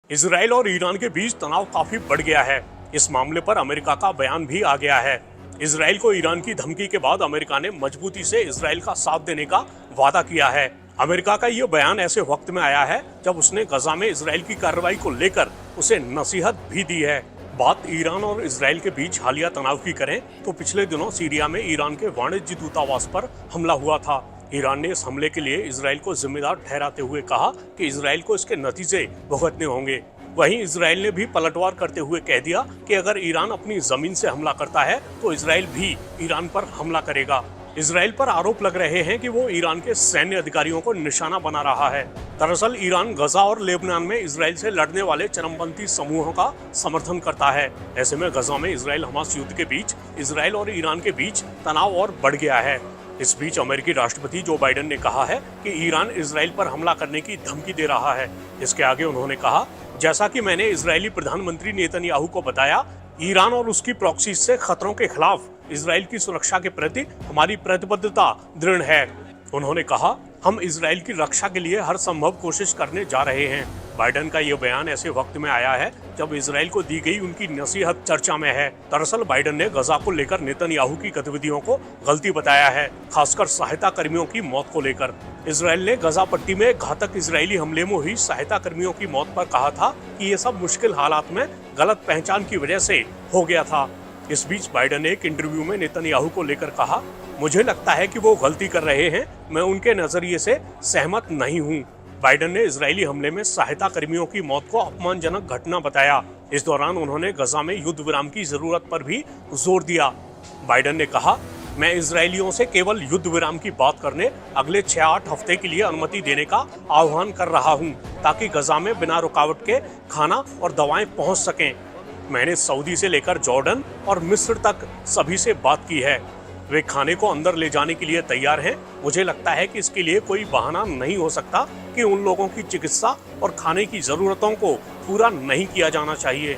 Israel और Iran के बीच तनाव काफी बढ़ गया है। इस मामले पर अमेरिका का बयान भी आ गया है। इजराइल को ईरान की धमकी के बाद अमेरिका ने मजबूती से इजराइल का साथ देने का वादा किया है। अमेरिका का ये बयान ऐसे वक्त में आया है जब उसने गजा में इजराइल की कार्रवाई को लेकर उसे नसीहत भी दी है। बात ईरान और इजराइल के बीच हालिया तनाव की करें तो पिछले दिनों सीरिया में ईरान के वाणिज्य दूतावास पर हमला हुआ था। ईरान ने इस हमले के लिए इजराइल को जिम्मेदार ठहराते हुए कहा कि इजराइल को इसके नतीजे भुगतने होंगे। वहीं इजराइल ने भी पलटवार करते हुए कह दिया कि अगर ईरान अपनी जमीन से हमला करता है तो इजराइल भी ईरान पर हमला करेगा। इजराइल पर आरोप लग रहे हैं कि वो ईरान के सैन्य अधिकारियों को निशाना बना रहा है। दरअसल ईरान गजा और लेबनान में इजराइल से लड़ने वाले चरमपंथी समूहों का समर्थन करता है। ऐसे में गजा में इजराइल हमास युद्ध के बीच इजराइल और ईरान के बीच तनाव और बढ़ गया है। इस बीच अमेरिकी राष्ट्रपति जो बाइडेन ने कहा है कि ईरान इजराइल पर हमला करने की धमकी दे रहा है। इसके आगे उन्होंने कहा, जैसा कि मैंने इजरायली प्रधानमंत्री नेतन्याहू को बताया, ईरान और उसकी प्रॉक्सी से खतरों के खिलाफ इजराइल की सुरक्षा के प्रति हमारी प्रतिबद्धता दृढ़ है। उन्होंने कहा, हम इजराइल की रक्षा के लिए हर संभव कोशिश करने जा रहे हैं। बाइडेन का ये बयान ऐसे वक्त में आया है जब इजराइल को दी गई उनकी नसीहत चर्चा में है। दरअसल बाइडेन ने गजा को लेकर नेतन्याहू की गतिविधियों को गलती बताया है, खासकर सहायता कर्मियों की मौत को लेकर। इजराइल ने गजा पट्टी में घातक इजरायली हमले में हुई सहायता कर्मियों की मौत पर कहा था कि ये सब मुश्किल हालात में गलत पहचान की वजह से हो गया था। इस बीच बाइडेन ने एक इंटरव्यू में नेतन्याहू को लेकर कहा, मुझे लगता है कि वो गलती कर रहे हैं, मैं उनके नजरिए से सहमत नहीं हूँ। बाइडेन ने इजरायली हमले में सहायता कर्मियों की मौत को अपमानजनक घटना बताया। इस दौरान उन्होंने गजा में युद्ध विराम की जरूरत पर भी जोर दिया। बाइडेन ने कहा, मैं इजरायलियों से केवल युद्ध विराम की बात करने अगले 6-8 हफ्ते के लिए अनुमति देने का आह्वान कर रहा हूँ, ताकि गजा में बिना रुकावट के खाना और दवाएं पहुँच सकें। मैंने सऊदी से लेकर जॉर्डन और मिस्र तक सभी से बात की है। वे खाने को अंदर ले जाने के लिए तैयार हैं। मुझे लगता है कि इसके लिए कोई बहाना नहीं हो सकता कि उन लोगों की चिकित्सा और खाने की जरूरतों को पूरा नहीं किया जाना चाहिए।